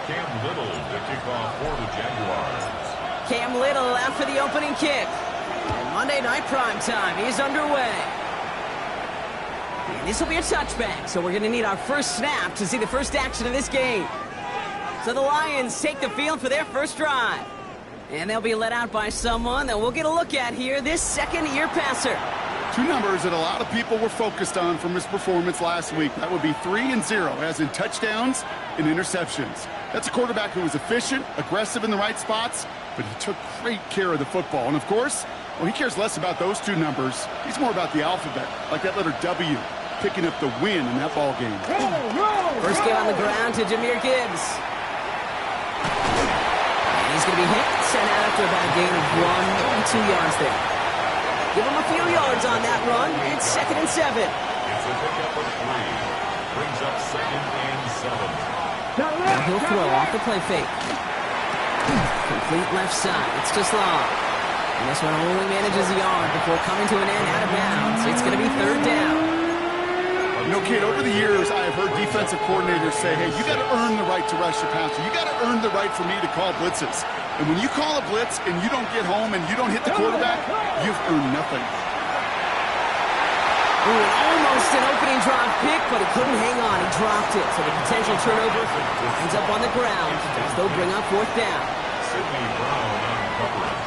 Cam Little to kick off for the Jaguars. Cam Little out for the opening kick. And Monday Night Prime Time is underway. And this will be a touchback, so we're going to need our first snap to see the first action of this game. So the Lions take the field for their first drive. And they'll be led out by someone that we'll get a look at here, this second-year passer. Two numbers that a lot of people were focused on from his performance last week. That would be 3 and 0, as in touchdowns and interceptions. That's a quarterback who was efficient, aggressive in the right spots, but he took great care of the football. And, of course, well, he cares less about those two numbers. He's more about the alphabet, like that letter W, picking up the win in that ball game. First game on the ground to Jahmyr Gibbs. And he's going to be hit, sent out after about a gain of 1 or 2 yards there. Give him a few yards on that run. It's 2nd and 7. It's a pickup of 3. Brings up 2nd and 7. Now he'll throw off the play fake. Complete left side. It's just long. And this one only manages a yard before coming to an end out of bounds. It's going to be 3rd down. You know, Kate, over the years, I have heard defensive coordinators say, hey, you got to earn the right to rush your passer. You got to earn the right for me to call blitzes. And when you call a blitz and you don't get home and you don't hit the quarterback, you've earned nothing. Ooh, almost an opening drop pick, but he couldn't hang on. He dropped it. So the potential turnover ends up on the ground as they'll bring up 4th down. Sidney Brown on coverage.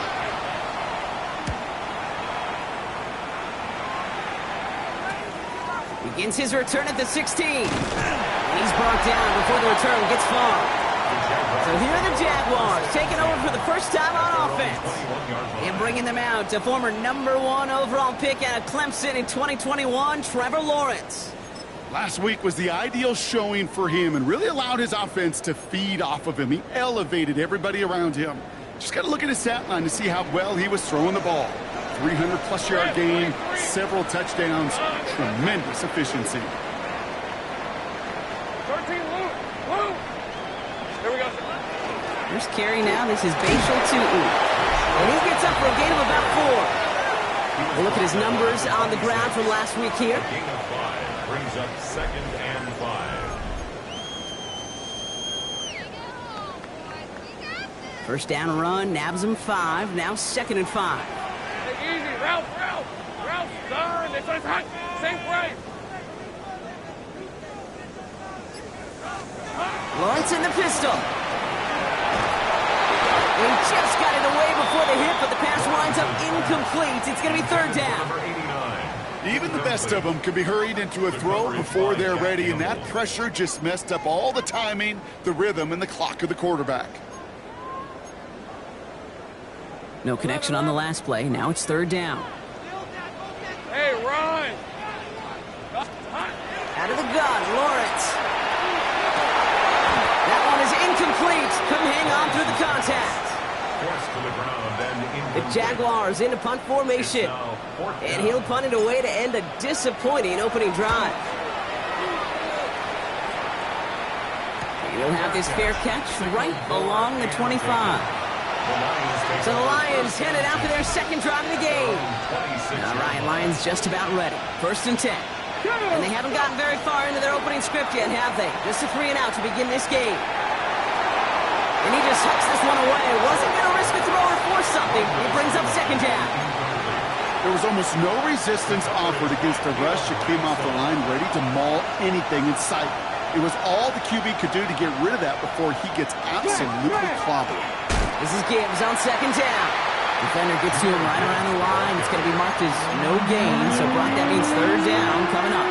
Begins his return at the 16. And he's brought down before the return gets far. So here are the Jaguars taking over for the first time on offense. And bringing them out to former #1 overall pick out of Clemson in 2021, Trevor Lawrence. Last week was the ideal showing for him and really allowed his offense to feed off of him. He elevated everybody around him. Just got to look at his stat line to see how well he was throwing the ball. 300-plus yard game, several touchdowns, tremendous efficiency. 13, Luke. Here we go. First carry now. This is Bashal Tu'u. And he gets up for a gain of about 4. We'll look at his numbers on the ground from last week here. Gain of 5 brings up 2nd and 5. First down run, nabs him 5. Now 2nd and 5. Take it easy. Ralph, son. This one's hot. Same price. Lawrence in the pistol. He just got it away before the hit, but the pass winds up incomplete. It's going to be 3rd down. Number 89. Even the best of them can be hurried into a throw before they're ready, and that pressure just messed up all the timing, the rhythm, and the clock of the quarterback. No connection on the last play. Now it's 3rd down. Hey, run. Out of the gun, Lawrence. That one is incomplete. Couldn't hang on through the contact. Forced to the ground and The Jaguars into punt formation. And he'll punt it away to end a disappointing opening drive. And he'll have this fair catch right along the 25. So the Lions headed out for their 2nd drive of the game. All right, Lions just about ready. 1st and 10. And they haven't gotten very far into their opening script yet, have they? Just a 3 and out to begin this game. And he just hucks this one away. Wasn't going to risk a throw or force something. He brings up 2nd down. There was almost no resistance offered against a rush that came off the line ready to maul anything in sight. It was all the QB could do to get rid of that before he gets absolutely clobbered. This is Gibbs on 2nd down. Defender gets to him right around the line. It's going to be marked as no gain. So, Brock, that means 3rd down coming up.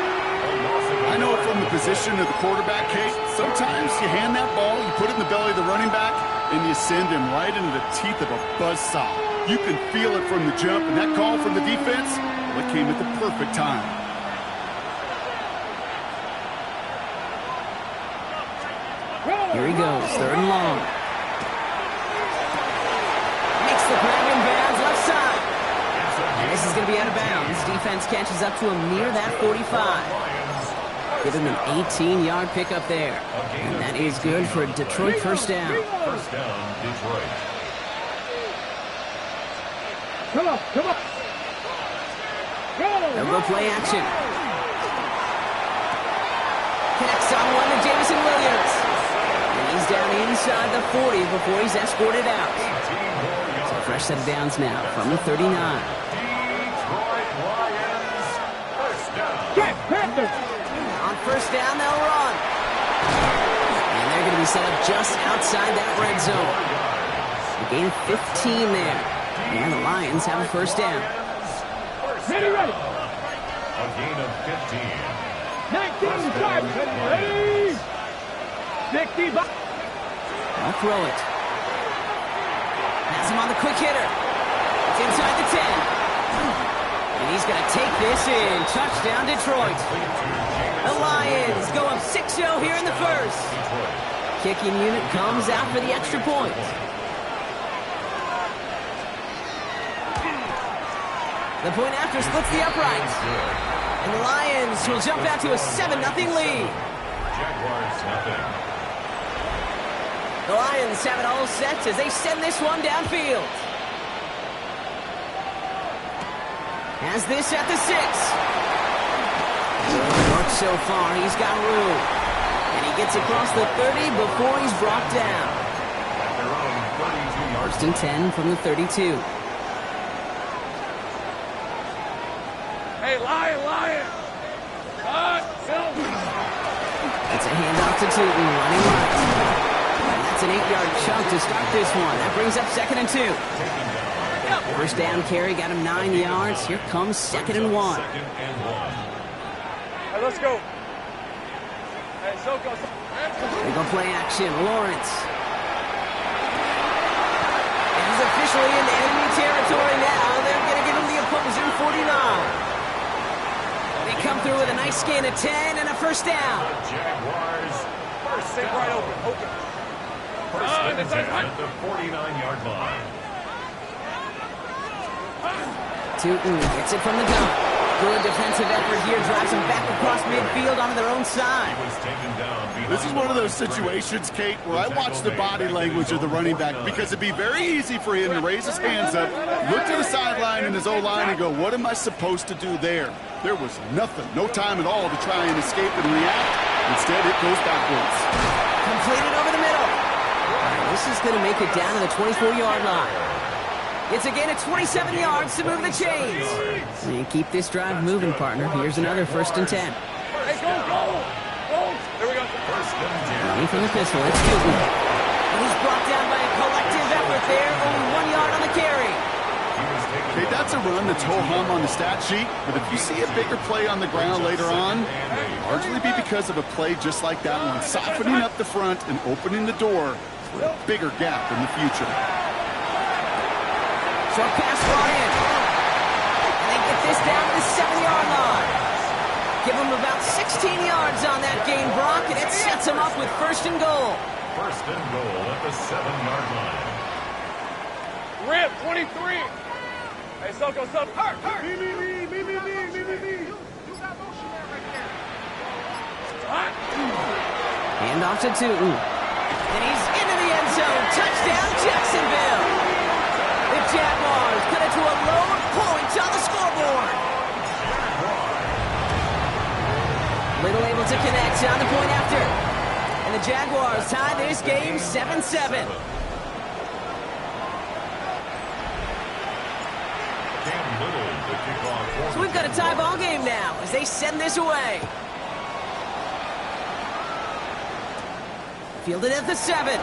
I know from the position of the quarterback, Kate, sometimes you hand that ball, you put it in the belly of the running back, and you send him right into the teeth of a buzzsaw. You can feel it from the jump, and that call from the defense, well, it came at the perfect time. Here he goes, 3rd and long. Makes the grab in bounds, left side. And this is going to be out of bounds. Defense catches up to him near that 45. Give him an 18-yard pickup there. And that is good for a Detroit 1st down. 1st down, Detroit. Come on. They'll go play action. Connects on one to Jameson Williams. And he's He's down inside the 40 before he's escorted out. So fresh set of downs now from the 39. Detroit Lions, first down. On first down, they'll run. And they're going to be set up just outside that red zone. A gain of 15 there. And the Lions have a first down. Ready. A gain of 15. 19 drive. Ready. 60. I'll throw it. Has him on the quick hitter. It's inside the 10. And he's going to take this in. Touchdown, Detroit. The Lions go up 6-0 here in the first. Kicking unit comes out for the extra point. The point after splits the uprights. And the Lions will jump out to a 7-0 lead. Jaguars nothing. The Lions have it all set as they send this one downfield. Has this at the 6. Works so far, he's got room. And he gets across the 30 before he's brought down. At their own 32-yard. First and 10 from the 32. Hey, Lion. It's a handoff to Tootin, running right. And that's an 8-yard chunk to start this one. That brings up 2nd and 2. First down carry got him 9 yards. Here comes 2nd and 1. Hey, let's go. Hey, Soko. They go play action. Lawrence. And he's officially in enemy territory now. They're going to give him the opposing 49. They come through with a nice gain of 10 and a first down. Jaguars first Stay down. right open. First and 10 at the 49-yard line. Tootin gets it from the gun. Good defensive effort here. Drives him back across midfield onto their own side. He was taken down behind This is one of those situations, Kate, where I watch the body language of the running back because it'd be very easy for him to raise his hands up, look to the sideline in his O-line and go, what am I supposed to do there? There was nothing, no time at all to try and escape and react. Instead, it goes backwards. Completed over the middle. This is going to make it down to the 24-yard line. It's a gain of 27 yards to move the chains. And keep this drive moving, partner. Here's another first and 10. Hey, go. There we go. First and 10. Running from the pistol, it's Tootin. And he's brought down by a collective effort there. Only 1 yard on the carry. Okay, that's a run that's ho-hum on the stat sheet, but if you see a bigger play on the ground later on, it'll largely be because of a play just like that one, softening up the front and opening the door for a bigger gap in the future. Short pass brought in. And they get this down to the 7-yard line. Give them about 16 yards on that gain, Brock, and it sets them up with first and goal. First and goal at the 7-yard line. Rip, 23. Hey, Soko. Hurt. Me. You got motion there right there. Hand off to Tootin. And he's into the end zone. Touchdown, Jacksonville. The Jaguars cut it to a lone point on the scoreboard. Little able to connect on the point after. And the Jaguars tie this game 7-7. So we've got a tie ball game now as they send this away. Fielded at the 7.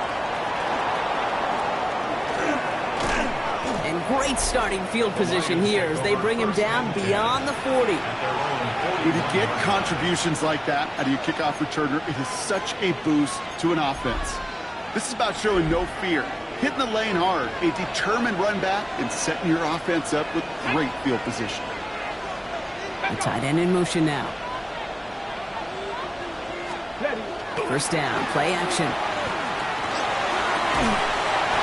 And great starting field position here as they bring him down beyond the 40. When you get contributions like that out of your kickoff returner, it is such a boost to an offense. This is about showing no fear, hitting the lane hard, a determined run back, and setting your offense up with great field position. The tight end in motion now. First down, play action.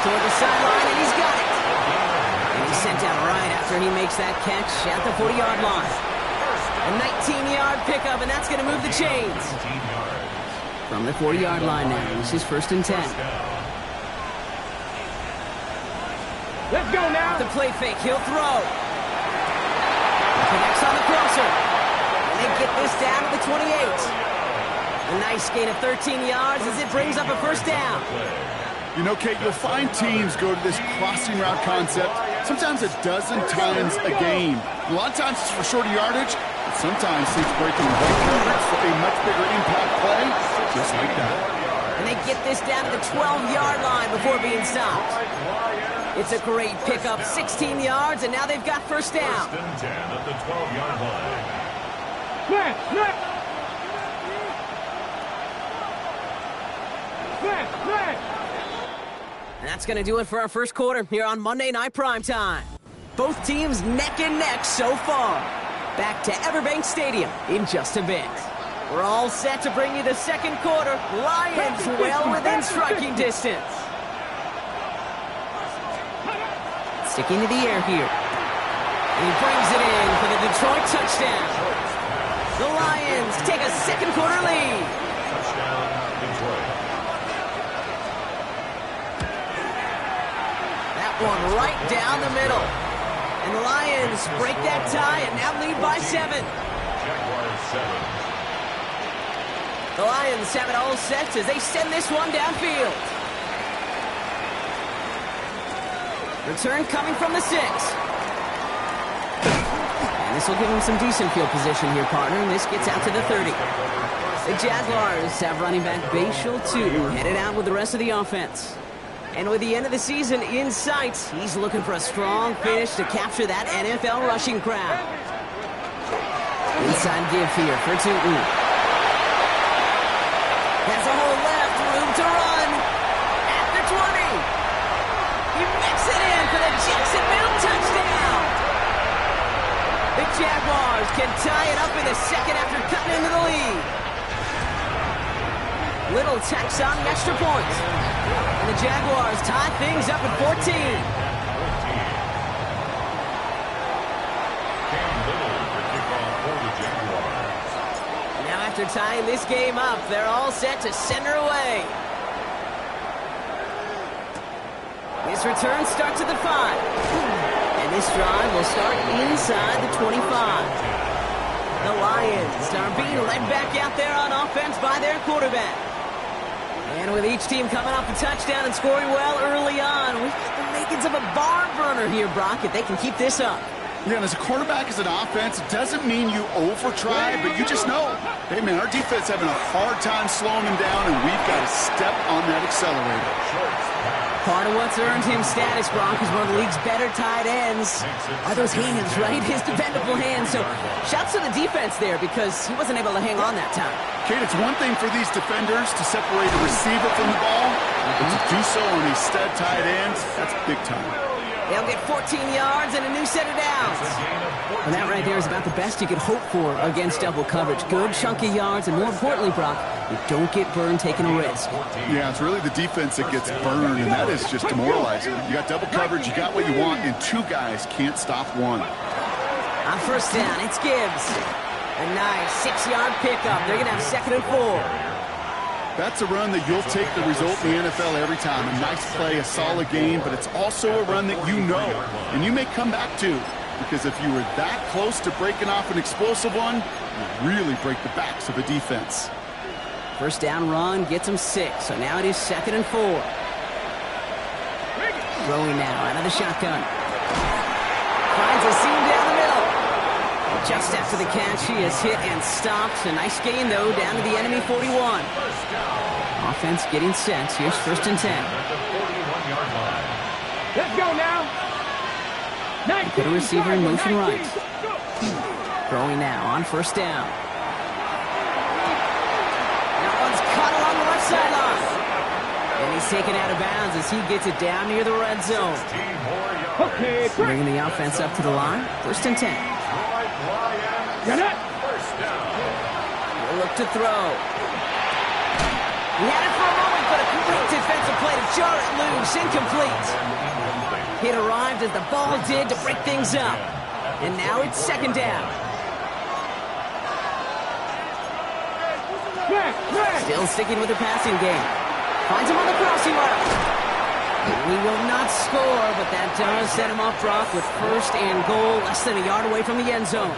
Toward the sideline, and he's got it. And he's sent down right after he makes that catch at the 40-yard line. A 19-yard pickup, and that's going to move the chains. From the 40-yard line now, this is first and 10. Let's go now. The play fake, he'll throw. Connects on the crosser. And they get this down to the 28. A nice gain of 13 yards as it brings up a first down. You know, Kate, you'll find teams go to this crossing route concept sometimes a dozen times a game. A lot of times it's for shorter yardage, but sometimes it's breaking white coverage for a much bigger impact play, just like that. And they get this down to the 12-yard line before being stopped. It's a great pickup, 16 yards, and now they've got first down. First and 10 at the 12-yard line. And that's going to do it for our first quarter here on Monday Night Primetime. Both teams neck and neck so far. Back to Everbank Stadium in just a bit. We're all set to bring you the second quarter. Lions well within striking distance. Sticking to the air here. And he brings it in for the Detroit touchdown. The Lions take a second quarter lead. Touchdown, Detroit. That one right down the middle. And the Lions break that tie and now lead by 7. Jaguars 7. The Lions have it all set as they send this one downfield. Return coming from the 6. And this will give him some decent field position here, partner. And this gets out to the 30. The Jaguars have running back Bashal 2 headed out with the rest of the offense. And with the end of the season in sight, he's looking for a strong finish to capture that NFL rushing crowd. Inside give here for Tootin. Has a hole left, room to run. At the 20. He mix it in for the Jacksonville touchdown. The Jaguars can tie it up in the second after cutting into the lead. Little tax on the extra point. And the Jaguars tie things up at 14. Now after tying this game up, they're all set to send her away. This return starts at the 5. And this drive will start inside the 25. The Lions are being led back out there on offense by their quarterback. And with each team coming off a touchdown and scoring well early on, we've got the makings of a barn burner here, Brock, if they can keep this up. Yeah, and as a quarterback, as an offense, it doesn't mean you over-try, but you just know, hey, man, our defense having a hard time slowing him down, and we've got to step on that accelerator. Part of what's earned him status, Brock, is one of the league's better tight ends. Are those hands, right? His dependable hands. So shouts to the defense there because he wasn't able to hang on that time. Kate, it's one thing for these defenders to separate the receiver from the ball, but to do so on a stud tight end, that's big time. They'll get 14 yards and a new set of downs. And that right there is about the best you could hope for against double coverage. Good chunky yards, and more importantly, Brock, you don't get burned taking a risk. Yeah, it's really the defense that gets burned, and that is just demoralizing. You got double coverage, you got what you want, and two guys can't stop one. On first down, it's Gibbs. A nice 6-yard pickup. They're going to have 2nd and 4. That's a run that you'll take the result in the NFL every time. A nice play, a solid game, but it's also a run that you know, and you may come back to, because if you were that close to breaking off an explosive one, you really break the backs of a defense. First down run gets him 6, so now it is 2nd and 4. Throwing now out of the shotgun. Finds a seam down the middle. Just after the catch, he is hit and stopped. A nice gain, though, down to the enemy 41. Offense getting set. Here's 1st and 10. Let's go now. Put a receiver in motion right. Throwing now on first down. That one's caught along the left sideline. And he's taken out of bounds as he gets it down near the red zone. Okay, Bringing the offense up to the line. 1st and 10. We'll look to throw. He had it for a moment, but a great defensive play to jar it loose. Incomplete. It arrived as the ball did to break things up. And now it's 2nd down. Still sticking with the passing game. Finds him on the crossing route. He will not score, but that does set him up, Brock, with first and goal, less than a yard away from the end zone.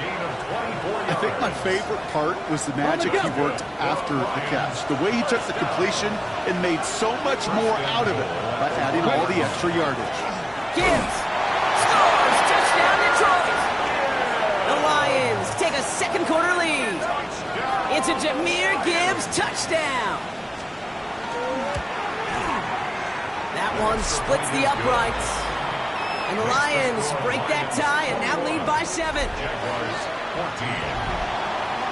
I think my favorite part was the magic he worked after the catch. The way he took the completion and made so much more out of it by adding all the extra yardage. Gibbs scores! Touchdown, Detroit! The Lions take a second quarter lead. It's a Jahmyr Gibbs touchdown. That one splits the uprights. And the Lions break that tie and now lead by 7.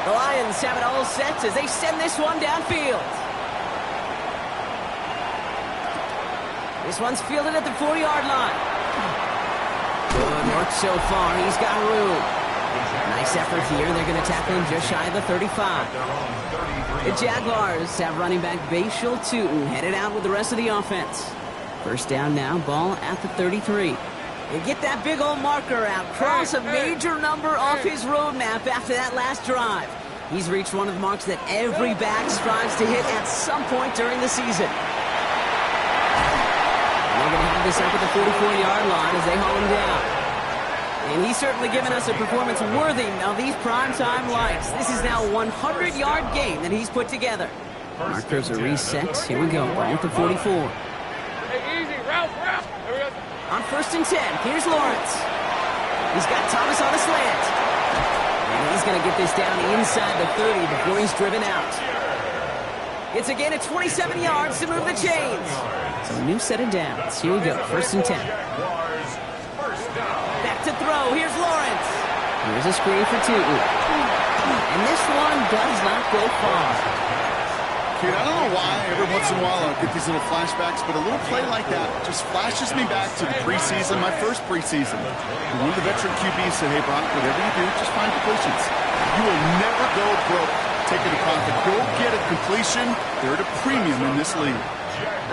The Lions have it all set as they send this one downfield. This one's fielded at the 4-yard line. Good work so far. He's got room. Nice effort here. They're going to tackle him just shy of the 35. The Jaguars have running back Bashal Tootin headed out with the rest of the offense. First down now, ball at the 33. They get that big old marker out, cross a major number off his roadmap after that last drive. He's reached one of the marks that every back strives to hit at some point during the season. They're going to have this up at the 44-yard line as they haul him down. And he's certainly given us a performance worthy of these primetime lights. This is now a 100-yard game that he's put together. Markers are reset. Here we go, right at the 44. Hey, easy, Ralph. There we go. On first and 10, here's Lawrence. He's got Thomas on a slant. And he's going to get this down inside the 30 before he's driven out. It's again at 27 yards to move the chains. So a new set of downs. Here we go, first and 10. Back to throw, here's Lawrence. Here's a screen for Tootin. And this one does not go far. Kid, I don't know why every once in a while I'll get these little flashbacks, but a little play like that just flashes me back to the preseason, my first preseason. And one of the veteran QBs said, hey, Brock, whatever you do, just find completions. You will never go broke taking a profit. Go get a completion. They're at a premium in this league.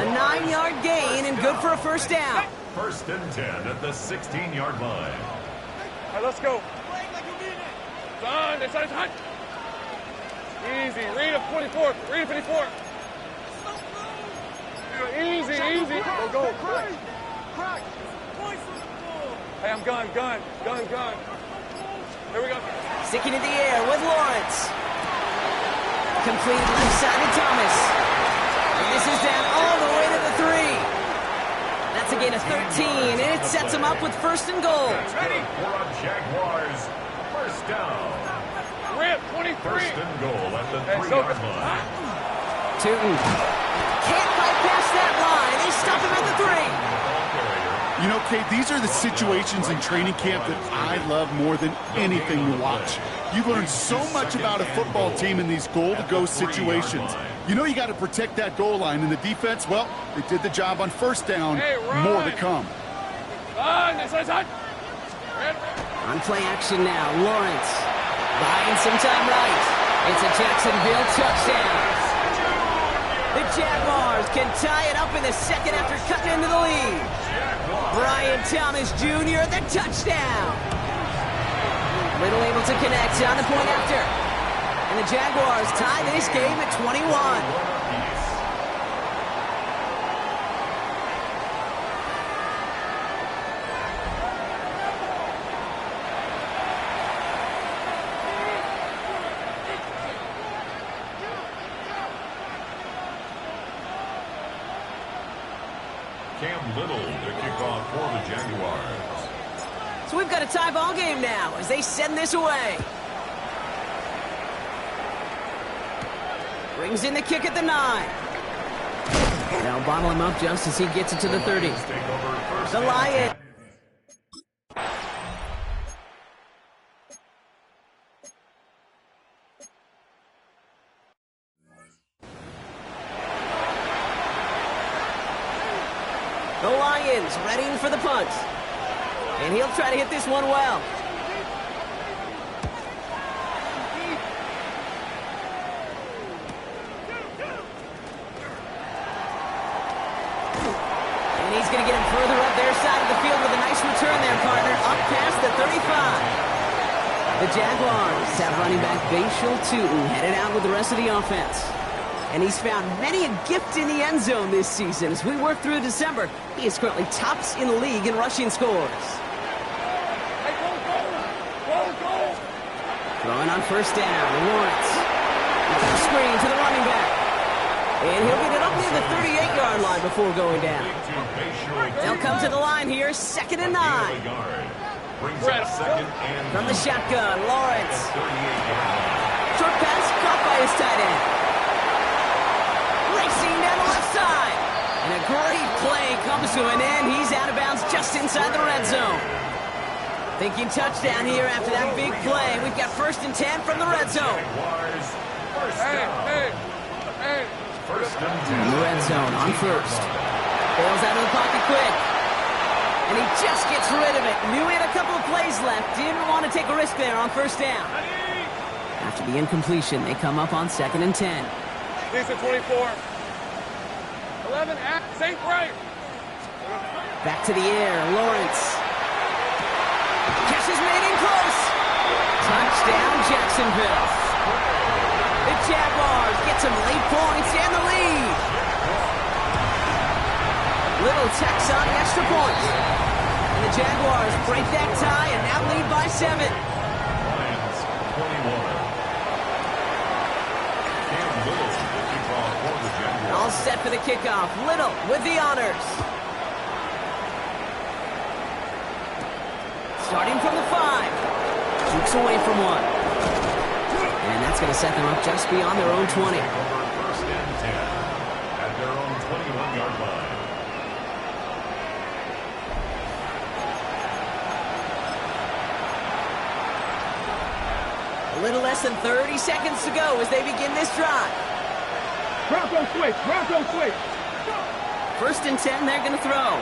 A 9-yard gain and good for a first down. First and 10 at the 16-yard line. All right, let's go. Son, it's hot. Easy. Read a 24. Read a 54. Easy. Go. Hey, I'm gun. Here we go. Sticking in the air with Lawrence. Complete left side to Thomas. And this is down all the way to the 3. That's a gain of 13, and it sets him up with first and goal. Ready for a Jaguars first down. Rip, 23. First and goal at the 3-yard line. Tootin can't bypass that line. They stop him at the 3. You know, Kate, these are the situations in training camp that I love more than anything to watch. You learn so much about a football team in these goal-to-go situations. You know you got to protect that goal line, and the defense, well, they did the job on first down. Hey, more to come. On play action now, Lawrence buying some time right. It's a Jacksonville touchdown. The Jaguars can tie it up in the second after cutting into the lead. Brian Thomas Jr. the touchdown. Little able to connect on the point after. And the Jaguars tie this game at 21. Cam Little to kick off for the Jaguars. So we've got a tie ball game now as they send this away. Brings in the kick at the 9. They'll bottle him up just as he gets it to the 30. The Lions. The Lions readying for the punt. And he'll try to hit this one well. And he's going to get him further up their side of the field with a nice return there, partner. Up past the 35. The Jaguars have running back Bashal Tootin headed out with the rest of the offense. And he's found many a gift in the end zone this season. As we work through December, he is currently tops in the league in rushing scores. Throwing on first down, Lawrence. Screen to the running back. And he'll get it up near the 38-yard line before going down. They'll come to the line here, 2nd and 9. From the shotgun, Lawrence. Short pass caught by his tight end. Racing down the left side. And a great play comes to an end. He's out of bounds just inside the red zone. Thinking touchdown here after that big play. We've got 1st and 10 from the red zone. In the red zone on first. Bails out of the pocket quick. And he just gets rid of it. Knew he had a couple of plays left. Didn't want to take a risk there on first down. After the incompletion, they come up on 2nd and 10. Decent 24. 11 at safe right. Back to the air, Lawrence. Catch is made in close. Touchdown, Jacksonville. The Jaguars get some late points and the lead. Little tacks on the extra point. And the Jaguars break that tie and now lead by 7. Lions 21. All set for the kickoff. Little with the honors. Starting from the 5. Jukes away from one. And that's going to set them up just beyond their own 20. 1st and 10 at their own 21-yard line. A little less than 30 seconds to go as they begin this drive. Bronco switch. 1st and 10, they're going to throw.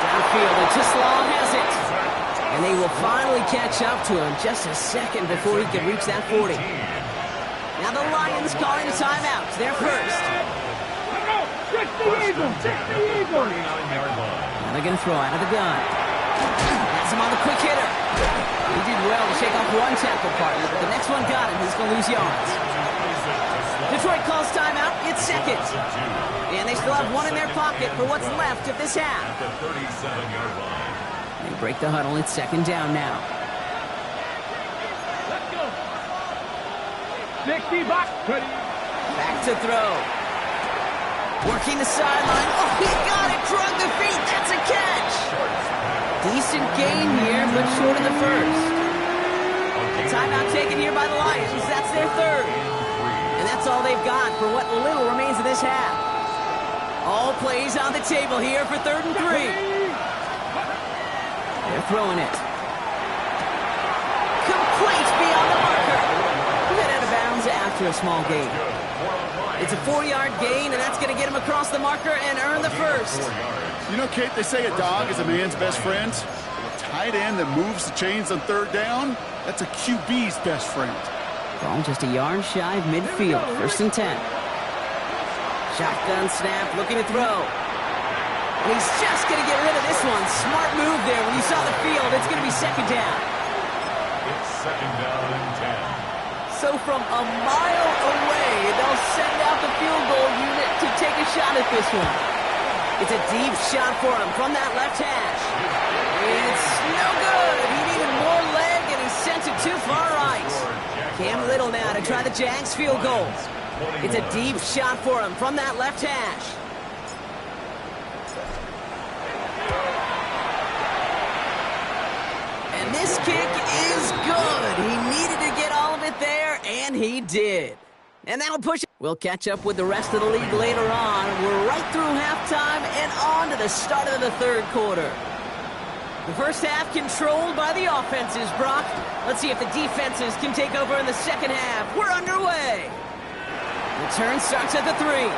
Downfield, and Tislaw has it. And they will finally catch up to him just a second before he can reach that 40. Now the Lions calling the timeouts. They're first. Check the eagle. Now they're going to throw out of the gun. Has him on the quick hitter. He did well to shake off one tackle partner, but the next one got him. He's going to lose yards. Detroit calls timeout. It's 2nd. And they still have one in their pocket for what's left of this half. At the 37-yard line. They break the huddle. It's 2nd down now. Let's go. 60 box. Ready. Back to throw. Working the sideline. Oh, he got it. Drug the feet. That's a catch. Decent gain here, but short of the first. A timeout taken here by the Lions. That's their 3rd. And that's all they've got for what little remains of this half. All plays on the table here for 3rd and 3. They're throwing it. Complete beyond the marker. Get out of bounds after a small gain. It's a 4-yard gain, and that's going to get him across the marker and earn the first. You know, Kate, they say a dog is a man's best friend. A tight end that moves the chains on 3rd down, that's a QB's best friend. Ball just a yard shy of midfield. 1st and 10. Shotgun snap, looking to throw. And he's just going to get rid of this one. Smart move there. When you saw the field, it's going to be 2nd down. It's 2nd down and 10. So from a mile away, they'll send out the field goal unit to take a shot at this one. It's a deep shot for him from that left hash. It's no good. He needed more leg, and he sent it too far right. Cam Little now to try the Jags field goal. It's a deep shot for him from that left hash. And this kick is good. He needed to get all of it there, and he did. And that'll push it. We'll catch up with the rest of the league later on. We're right through halftime and on to the start of the 3rd quarter. The first half controlled by the offenses, Brock. Let's see if the defenses can take over in the 2nd half. We're underway. Return starts at the 3.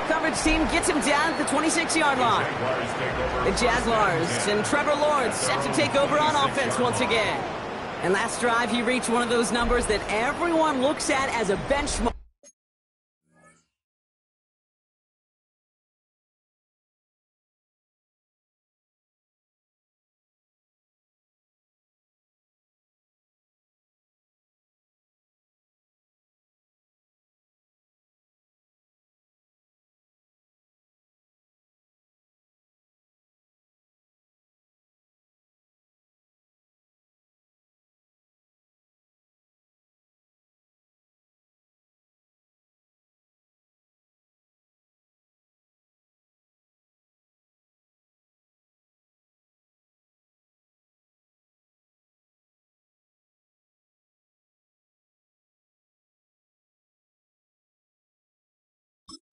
Coverage team gets him down at the 26-yard line. The Jaguars and Trevor Lawrence set to take over on offense once again. And last drive, he reached one of those numbers that everyone looks at as a benchmark.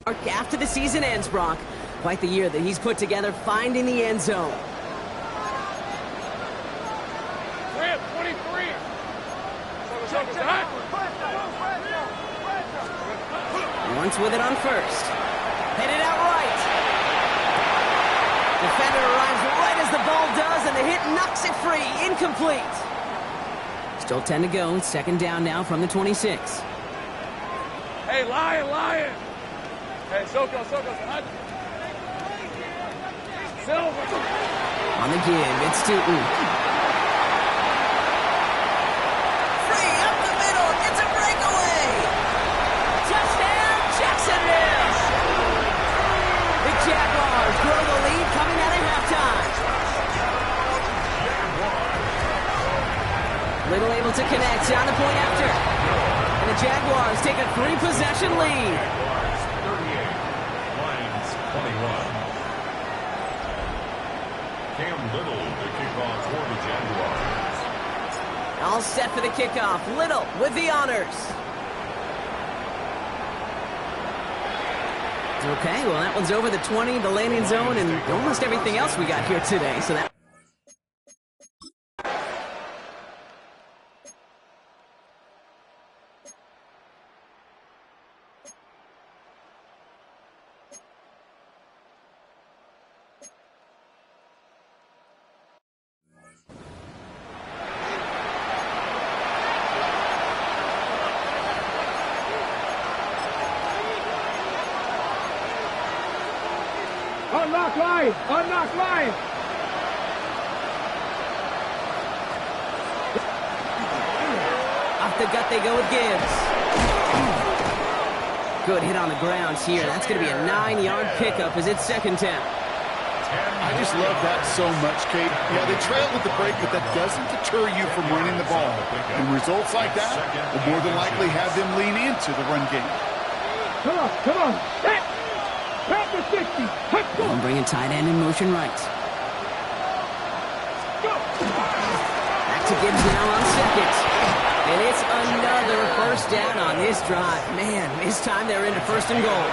After the season ends, Brock. Quite the year that he's put together finding the end zone. Grant, 23. Once with it on first. Headed out right. Defender arrives right as the ball does, and the hit knocks it free. Incomplete. Still 10 to go. Second down now from the 26. Hey, Lion. Hey, Soko. Silver. On the give, it's Tootin. Free up the middle. It's a breakaway. Touchdown, Jacksonville. The Jaguars grow the lead coming out of halftime. Little able to connect on the point after. And the Jaguars take a 3-possession lead. 38, Lions 21. Cam Little to kick off for the Jaguars. All set for the kickoff. Little with the honors. Okay, well, that one's over the 20, the landing zone, and almost everything else we got here today. So that. Unlock line. Off the gut they go with Gibbs. Good hit on the ground here. That's going to be a 9-yard pickup as it's second down. I just love that so much, Kate. Yeah, they trailed with the break, but that doesn't deter you from running the ball. And results like that will more than likely have them lean into the run game. Come on. Back to 60. And bringing tight end in motion right. Back to Gibbs now on second. And it's another first down on this drive. Man, this time they're into first and goal.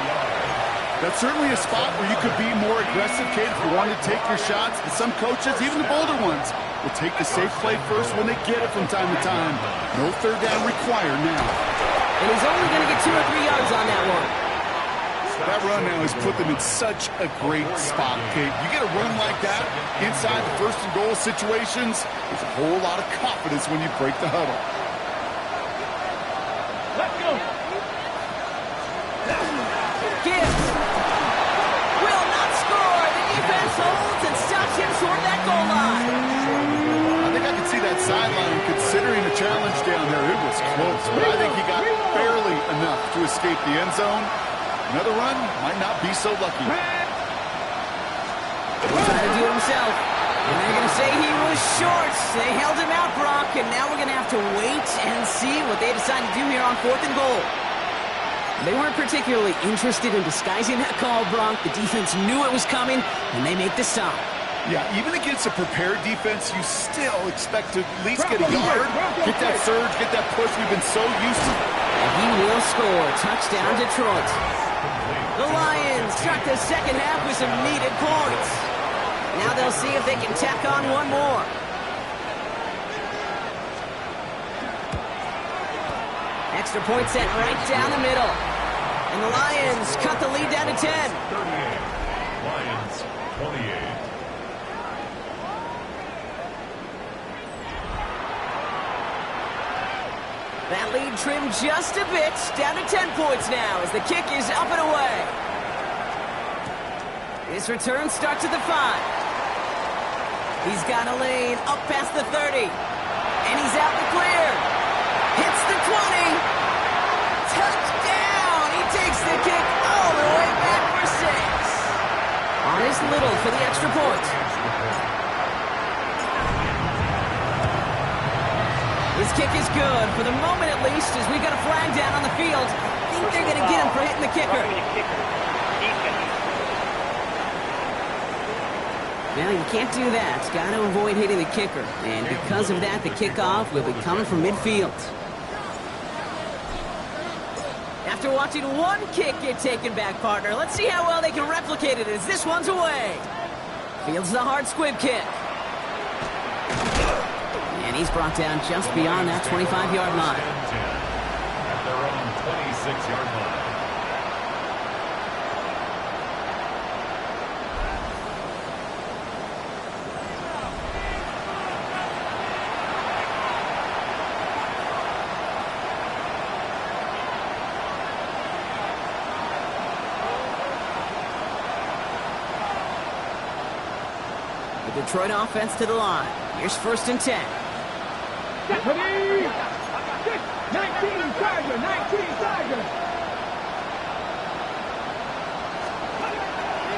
That's certainly a spot where you could be more aggressive, Kate, if you want to take your shots. And some coaches, even the bolder ones, will take the safe play first when they get it from time to time. No third down required now. And he's only going to get 2 or 3 yards on that one. That run now has put them in such a great spot, Kate. You get a run like that inside the first and goal situations, there's a whole lot of confidence when you break the huddle. Let's go. Gibbs will not score. The defense holds and stops him short of that goal line. I think I can see that sideline considering the challenge down there. It was close, but I think he got barely enough to escape the end zone. Another run might not be so lucky. He's trying to do it himself. And they're going to say he was short. They held him out, Brock, and now we're going to have to wait and see what they decide to do here on 4th and goal. They weren't particularly interested in disguising that call, Brock. The defense knew it was coming, and they make the stop. Yeah, even against a prepared defense, you still expect to at least get a yard, get that surge, get that push we've been so used to. And he will score. Touchdown, Detroit. The Lions start the second half with some needed points. Now they'll see if they can tack on one more. Extra point set right down the middle. And the Lions cut the lead down to 10. 38, Lions 28. That lead trimmed just a bit, down to 10 points now as the kick is up and away. This return starts at the 5. He's got a lane up past the 30. And he's out the clear. Hits the 20. Touchdown! He takes the kick all the way back for 6. Honest Little for the extra point. His kick is good, for the moment at least, as we got a flag down on the field. I think they're going to get him for hitting the kicker. Well, you can't do that. Got to avoid hitting the kicker. And because of that, the kickoff will be coming from midfield. After watching one kick get taken back, partner, let's see how well they can replicate it as this one's away. Fields the hard squib kick. And he's brought down just beyond that 25-yard line. At their own 26-yard line. The Detroit offense to the line. Here's 1st and 10. 19 Tiger, 19 Tiger.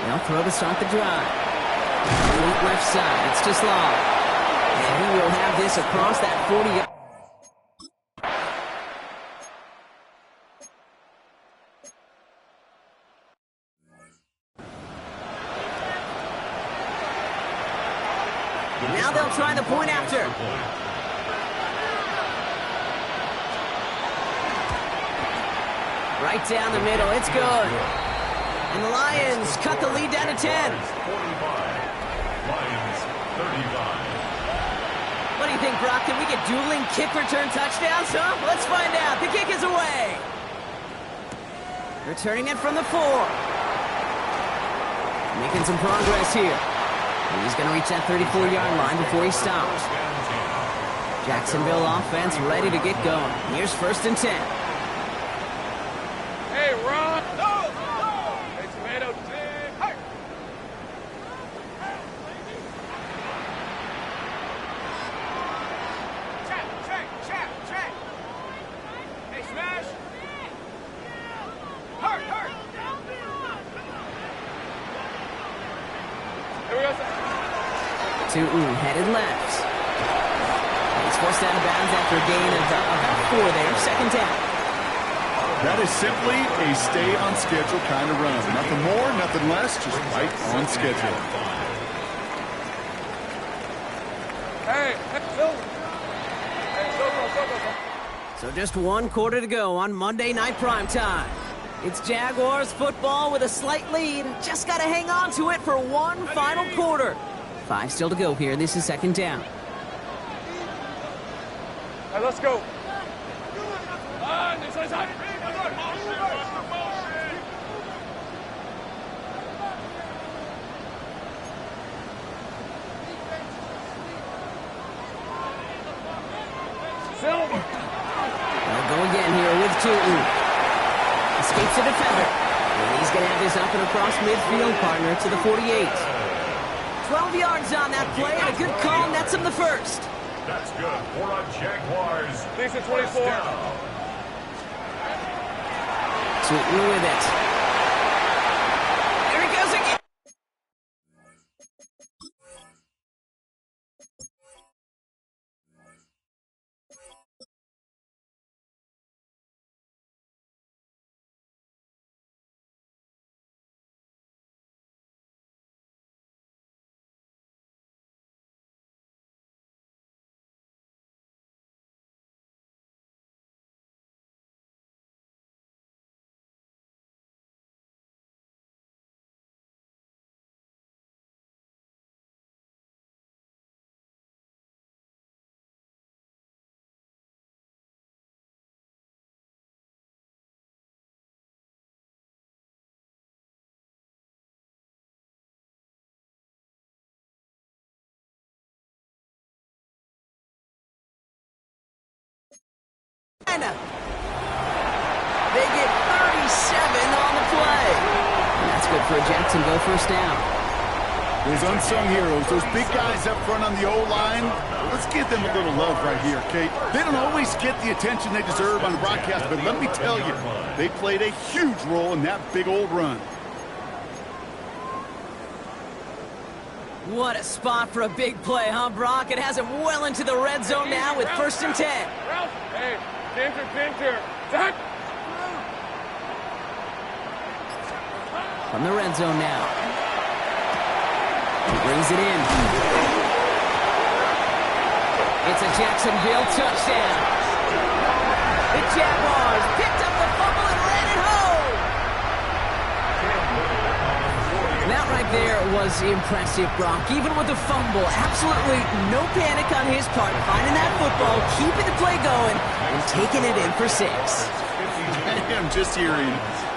They'll throw to start the drive. Elite left side. It's just long. And he will have this across that 40-yard. Now they'll try the point after. Right down the middle. It's good. And the Lions cut the lead down to 10. 45. Lions 35. What do you think, Brock? Can we get dueling kick return touchdowns, huh? Let's find out. The kick is away. Returning it from the 4. Making some progress here. And he's going to reach that 34-yard line before he stops. Jacksonville offense ready to get going. Here's 1st and 10. Hey, Ron. No. Hey, Tomato. Hey. Check. Hey, Smash. Hurt. Here we go. Headed left. He's forced out of bounds after a gain of about 4 there. 2nd down. That is simply a stay-on-schedule kind of run. Nothing more, nothing less, just right on schedule. Hey, So just 1 quarter to go on Monday Night Primetime. It's Jaguars football with a slight lead. Just got to hang on to it for one final quarter. 5 still to go here. This is 2nd down. Hey, let's go. Silver. They'll go again here with Tootin. Escapes the defender. And he's going to have this up and across midfield, partner, to the 48. 12 yards on that play, and a good call nets him the 1st. That's good for a Jaguars. Decent 24. Tootin with it. There he goes again. They get 37 on the play. And that's good for a Jacksonville 1st down. Those unsung heroes, those big guys up front on the O-line, let's give them a little love right here, okay? They don't always get the attention they deserve on the broadcast, but let me tell you, they played a huge role in that big old run. What a spot for a big play, huh, Brock? It has him well into the red zone now with 1st and 10. Hey, Pinter. Zach. From the red zone now. He brings it in. It's a Jacksonville touchdown. The Jaguars picked up the fumble and ran That right there was impressive, Brock. Even with the fumble, absolutely no panic on his part. Finding that football, keeping the play going, and taking it in for 6. I'm just hearing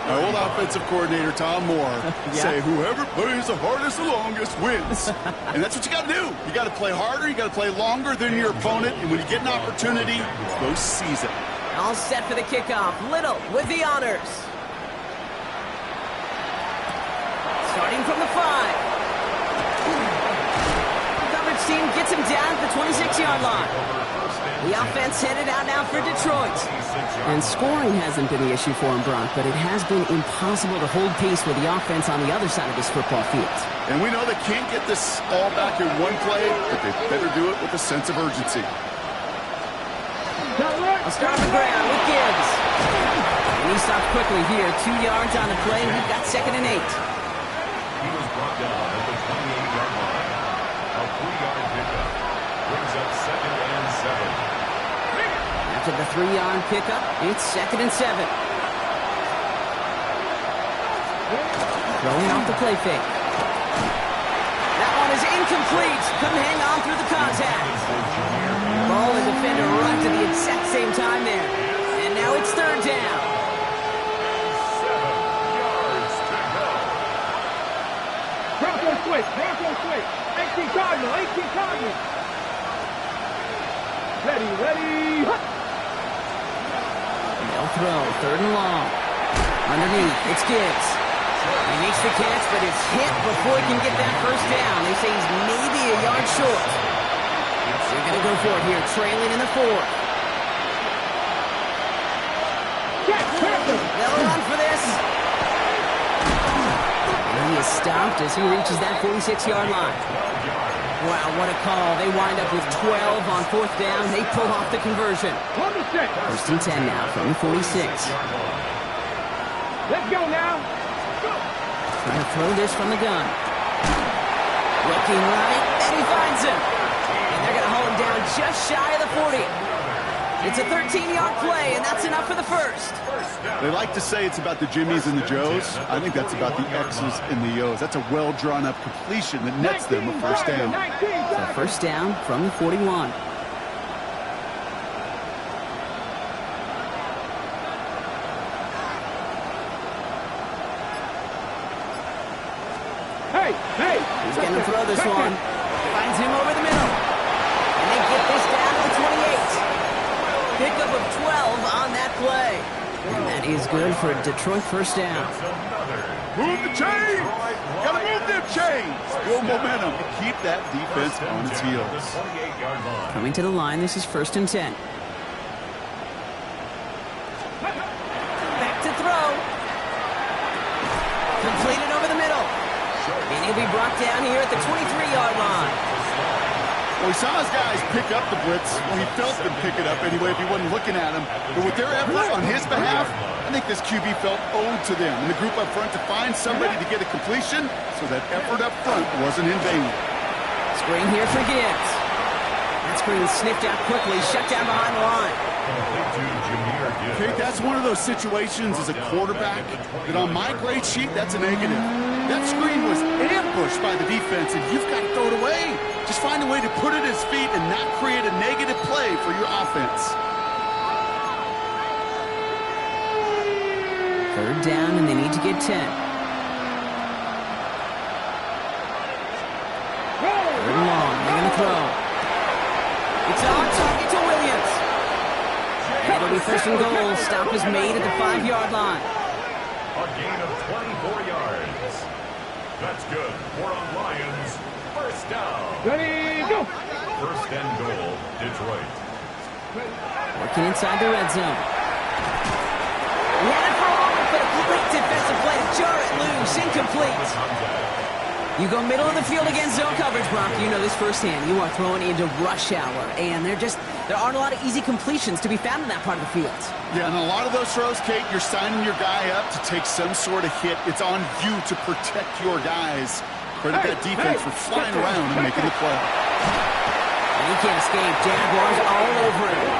my old offensive coordinator, Tom Moore, say, whoever plays the hardest the longest wins. And that's what you got to do. You got to play harder. You got to play longer than your opponent. And when you get an opportunity, go seize it. All set for the kickoff. Little with the honors. Starting from the 5. Coverage team gets him down at the 26-yard line. The offense headed out now for Detroit. And scoring hasn't been the issue for him, Brock, but it has been impossible to hold pace with the offense on the other side of this football field. And we know they can't get this all back in one play, but they better do it with a sense of urgency. I'll start on the ground with Gibbs. And he stopped quickly here. 2 yards on the play. We've got 2nd and 8. He was brought down at the 28-yard line. A 3-yard pickup brings up 2nd and 7. After the 3-yard pickup, it's 2nd and 7. Throwing off the play fake. That one is incomplete. Couldn't hang on through the contact. Ball and defender right to the exact same time there. And now it's 3rd down. 7 yards to go. Bronco switch. 18 Cardinal. Ready. They'll throw. 3rd and long. Underneath, it's Gibbs. He makes the catch, but it's hit before he can get that 1st down. They say he's maybe a yard short. They're going to go for it here, trailing in the 4th. They'll run for this. And he is stopped as he reaches that 46-yard line. Wow, what a call. They wind up with 12 on 4th down. They pull off the conversion. 1st and 10 now from the 46. Let's go now. Trying to throw this from the gun. Looking right, and he finds him. And they're going to hold him down just shy of the 40. It's a 13-yard play, and that's enough for the 1st. They like to say it's about the Jimmies and the Joes. I think that's about the X's and the O's. That's a well-drawn-up completion that nets them a 1st down. So 1st down from the 41. He's going to throw this one. Finds him over the middle. And they get this down to the 28. Pickup of 12 on that play. And that is good for a Detroit 1st down. Move the chains! Gotta move them chains! Build momentum. Keep that defense on its heels. Coming to the line, this is 1st and 10. Back to throw. Completed over the middle. And he'll be brought down here at the 23-yard line. Well, he saw his guys pick up the blitz. Well, he felt them pick it up anyway if he wasn't looking at him. But with their effort on his behalf, I think this QB felt owed to them and the group up front to find somebody to get a completion so that effort up front wasn't in vain. Screen here for Gibbs. That screen sniffed out quickly, shut down behind the line. Okay, that's one of those situations as a quarterback that on my grade sheet, that's a negative. That screen was ambushed by the defense, and you've got to throw it away. Just find a way to put it at his feet and not create a negative play for your offense. 3rd down, and they need to get 10. 3rd and long. They're going to throw. It's on target to Williams. And it'll be 1st and goal. Stop is made at the 5-yard line. A gain of 24 yards. That's good for a Lions 1st down. Ready, go. 1st and goal, Detroit. Working inside the red zone. He had it for a moment, but a great defensive play to jar it loose. Incomplete. You go middle of the field against zone coverage, Brock. You know this firsthand. You are throwing into rush hour, and there aren't a lot of easy completions to be found in that part of the field. Yeah, and a lot of those throws, Kate, you're signing your guy up to take some sort of hit. It's on you to protect your guys. Credit that defense for flying around and making the play. And he can't escape. Jaguars all over him.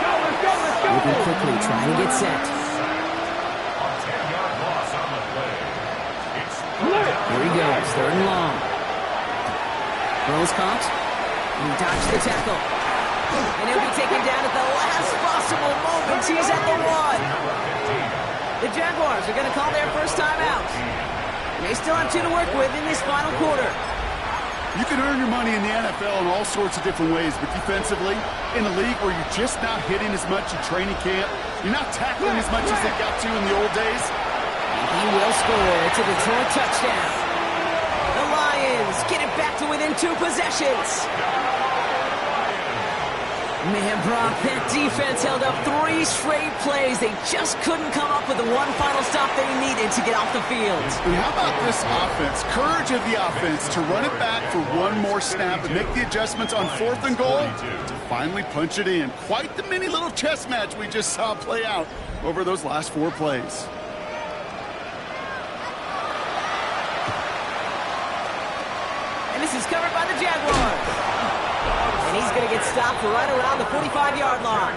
Moving quickly, trying to get set. A 10-yard loss on the play. It's Here he goes. Third and long. Throws caught. He dodged the tackle. And he'll be taken down at the last possible moment. He's at the 1. The Jaguars are going to call their first timeout. And they still have 2 to work with in this final quarter. You can earn your money in the NFL in all sorts of different ways, but defensively, in a league where you're just not hitting as much in training camp, you're not tackling as much as they got to in the old days. And he will score. It's a Detroit touchdown. The Lions get it back to within 2 possessions. Man, Brock, that defense held up 3 straight plays. They just couldn't come up with the one final stop they needed to get off the field. And how about this offense? Courage of the offense to run it back for one more snap and make the adjustments on 4th and goal to finally punch it in. Quite the mini little chess match we just saw play out over those last 4 plays. And this is covered by the Jaguars. And he's going to get stopped right around the 45-yard line.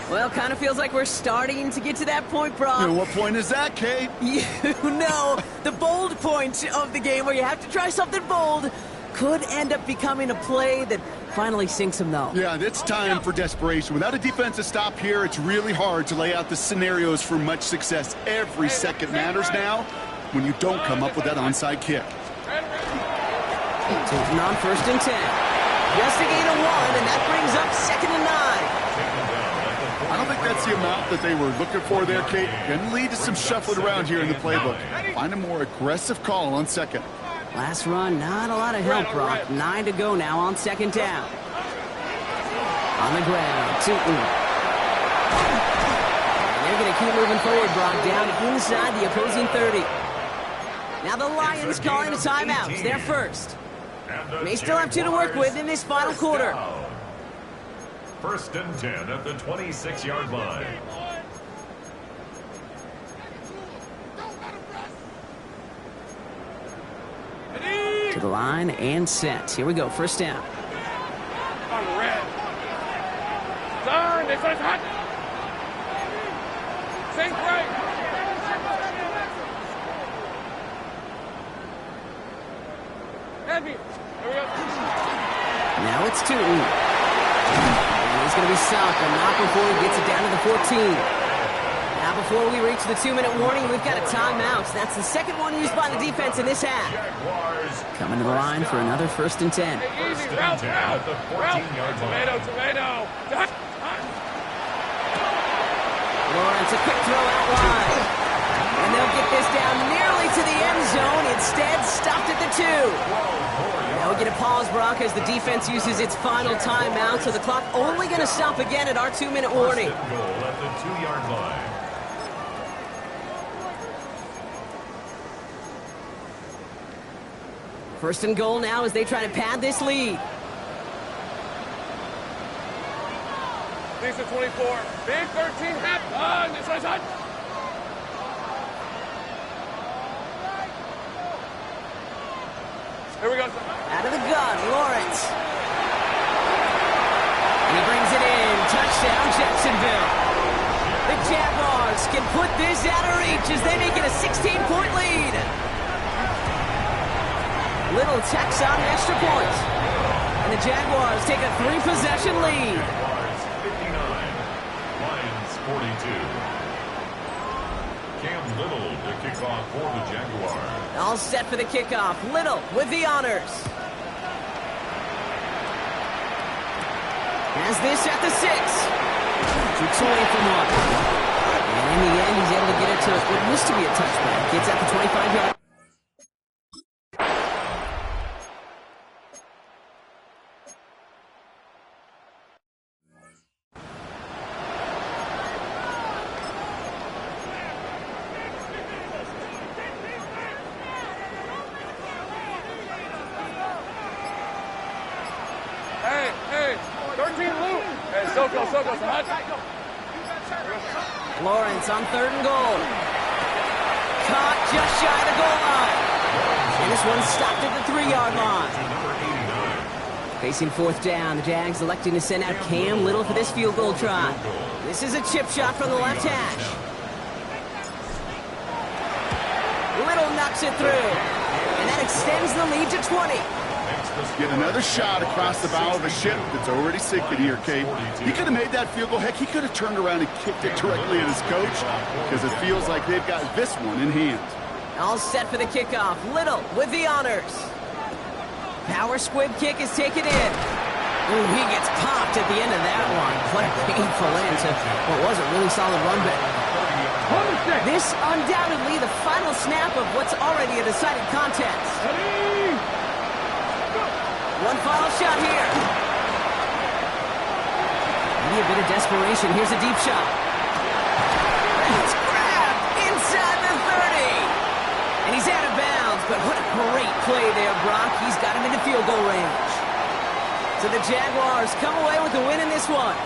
Well, kind of feels like we're starting to get to that point, Brock. And what point is that, Kate? You know, the bold point of the game where you have to try something bold could end up becoming a play that finally sinks him, though. Yeah, it's time for desperation. Without a defensive stop here, it's really hard to lay out the scenarios for much success. Every second matters now when you don't come up with that onside kick. Taking on 1st and 10. Just a gain of 1, and that brings up 2nd and 9. I don't think that's the amount that they were looking for there, Kate. Going to lead to some shuffling around here in the playbook. Find a more aggressive call on 2nd. Last run, not a lot of help, Brock. 9 to go now on 2nd down. On the ground, Tootin. And they're going to keep moving forward, Brock, down inside the opposing 30. Now the Lions calling a timeout. They're first. They still have 2 to work with in this final quarter. 1st and 10 at the 26-yard line. To the line and set. Here we go. 1st down. On the red. Turn. This one's hot. Sink right. Heavy. Now it's Tootin. And he's going to be stopped, but not before he gets it down to the 14. Now before we reach the 2-minute warning, we've got a timeout. That's the 2nd one used by the defense in this half. Coming to the line for another 1st and 10. Easy, route. At the 14-yard line. Tomato. Lawrence, a quick throw out wide. And they'll get this down nearly to the end zone. Instead, stopped at the 2. They'll get a pause, Brock, as the defense uses its final timeout. So the clock only going to stop again at our 2-minute warning. Goal at the 2-yard line. First and goal now as they try to pad this lead. Lisa 24. Big 13. Half on. This one's hot. Here we go. Out of the gun, Lawrence. And he brings it in. Touchdown, Jacksonville. The Jaguars can put this out of reach as they make it a 16-point lead. Little tacks on an extra point. And the Jaguars take a 3-possession lead. Jaguars 59, Lions 42. Cam Little to kick off for the Jaguars. All set for the kickoff. Little with the honors. Has this at the 6. Keeps away from 1. And in the end, he's able to get it to what used to be a touchback. Gets at the 25-yard. Hey, 13 loop. Hey, Soko, hot. Lawrence on 3rd and goal. Caught just shy of the goal line. And this one stopped at the 3-yard line. Facing 4th down, the Jags electing to send out Cam Little for this field goal try. This is a chip shot from the left hash. Little knocks it through. And that extends the lead to 20. Get another shot across the bow of a ship that's already sinking here, Kate. He could have made that field goal. Heck, he could have turned around and kicked it directly at his coach because it feels like they've got this one in hand. All set for the kickoff. Little with the honors. Power squib kick is taken in. Ooh, he gets popped at the end of that one. What a painful end to what was a really solid run back. This undoubtedly the final snap of what's already a decided contest. One final shot here. Maybe a bit of desperation. Here's a deep shot. It's grabbed inside the 30. And he's out of bounds, but what a great play there, Brock. He's got him into field goal range. So the Jaguars come away with the win in this one.